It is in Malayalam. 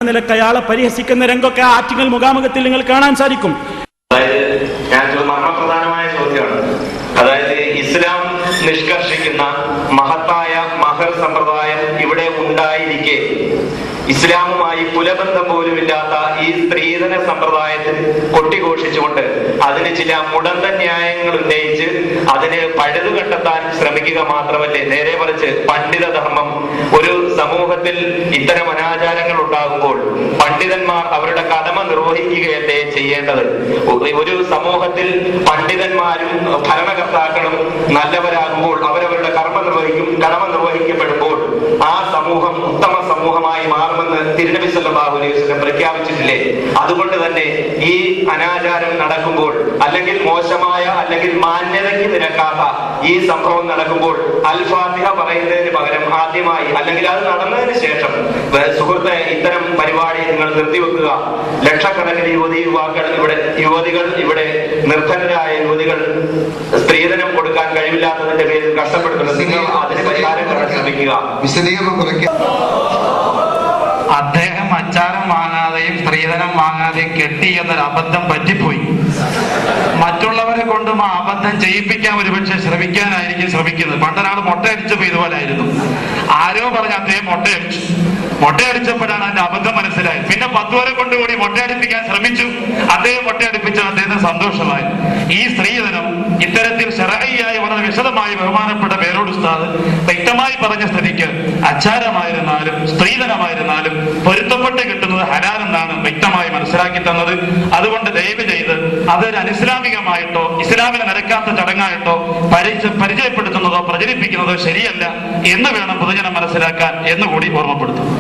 നിലക്ക് അയാളെ പരിഹസിക്കുന്ന രംഗമൊക്കെ ആറ്റിങ്ങൽ മുഖാമുഖത്തിൽ നിങ്ങൾ കാണാൻ സാധിക്കും. മർമ്മപ്രധാനമായ ചോദ്യമാണ്. അതായത് ഇസ്ലാം നിഷ്കർഷിക്കുന്ന മഹത്തായ മഹർ സമ്പ്രദായം ഇവിടെ ഉണ്ടായിരിക്കെ ഇസ്ലാമുമായി കുലബന്ധം പോലുമില്ലാത്ത ഈ സ്ത്രീധന സമ്പ്രദായത്തിൽ കൊട്ടിഘോഷിച്ചുകൊണ്ട് അതിന് ചില മുടന്ത ന്യായങ്ങൾ ഉന്നയിച്ച് അതിന് പഴുതു കണ്ടെത്താൻ ശ്രമിക്കുക മാത്രമല്ലേ, നേരെ മറിച്ച് പണ്ഡിതധർമ്മം ഒരു സമൂഹത്തിൽ ഇത്തരം അനാചാരങ്ങൾ ഉണ്ടാകുമ്പോൾ പണ്ഡിതന്മാർ അവരുടെ കടമ നിർവഹിക്കുകയല്ലേ ചെയ്യേണ്ടത്. ഒരു സമൂഹത്തിൽ പണ്ഡിതന്മാരും ഭരണകർത്താക്കളും നല്ലവരാകുമ്പോൾ അവരവരുടെ കടമ നിർവഹിക്കപ്പെടുമ്പോൾ ആ സമൂഹം ഉത്തമ സമൂഹമായി മാറുമെന്ന് തിരുനബി സല്ലല്ലാഹു അലൈഹി വസല്ലം പ്രഖ്യാപിച്ചിട്ടില്ലേ. അതുകൊണ്ട് തന്നെ ഈ അനാചാരം നടക്കുമ്പോൾ അല്ലെങ്കിൽ മോശമായ അല്ലെങ്കിൽ മാന്യതയ്ക്ക് നിരക്കാത്ത ഈ സംഭവം നടക്കുമ്പോൾ അൽ ഫാത്തിഹ പറയുന്നതിന് പകരം ആദ്യമായി അല്ലെങ്കിൽ അത് നടന്നതിന് ശേഷം സുഹൃത്തെ ഇത്തരം പരിപാടി നിങ്ങൾ നിർത്തിവെക്കുക, ലക്ഷക്കണക്കിന് യുവതികൾ ഇവിടെ നിർധനരായ യുവതികൾ സ്ത്രീധനം കൊടുക്കാൻ കഴിവില്ലാത്തതിന്റെ പേരിൽ കഷ്ടപ്പെടുത്തുന്നത്, നിങ്ങൾ അതിന് പരിഹാരം കാണാൻ ശ്രമിക്കുക. അദ്ദേഹം അച്ചാരം വാങ്ങാതെയും സ്ത്രീധനം വാങ്ങാതെയും കെട്ടി എന്നൊരു അബദ്ധം പറ്റിപ്പോയി. മറ്റുള്ളവരെ കൊണ്ടും ആ അബദ്ധം ചെയ്യിപ്പിക്കാൻ ഒരുപക്ഷെ ശ്രമിക്കാനായിരിക്കും ശ്രമിക്കുന്നത്. പണ്ടൊരാൾ മുട്ടയടിച്ചപ്പോ ഇതുപോലെ ആയിരുന്നു. ആരോ പറഞ്ഞ അദ്ദേഹം മുട്ടയടിച്ചപ്പോഴാണ് അതിന്റെ അബദ്ധം മനസ്സിലായത്. പിന്നെ 10 വരെ കൊണ്ടുകൂടി മുട്ടയടിപ്പിക്കാൻ ശ്രമിച്ചു. അദ്ദേഹം മുട്ടയടിപ്പിച്ച അദ്ദേഹത്തിന് സന്തോഷമായി. ഈ സ്ത്രീധനം ഇത്തരത്തിൽ ശർഈയായി വളരെ വിശദമായി ബഹുമാനപ്പെട്ട പേരോട് ഉസ്താദ് വ്യക്തമായി പറഞ്ഞ സ്ഥിതിക്ക് അച്ചാരമായിരുന്നാലും സ്ത്രീധനമായിരുന്നാലും പൊരുത്തപ്പെട്ട് കിട്ടുന്നത് ഹലാലെന്നാണ് വ്യക്തമായി മനസ്സിലാക്കി തന്നത്. അതുകൊണ്ട് ദയവ് ചെയ്ത് അതൊരു അനിസ്ലാമികമായിട്ടോ ഇസ്ലാമിന് നിരക്കാത്ത ചടങ്ങായിട്ടോ പരിചയപ്പെടുത്തുന്നതോ പ്രചരിപ്പിക്കുന്നതോ ശരിയല്ല എന്ന് വേണം പൊതുജനം മനസ്സിലാക്കാൻ എന്നുകൂടി ഓർമ്മപ്പെടുത്തുന്നു.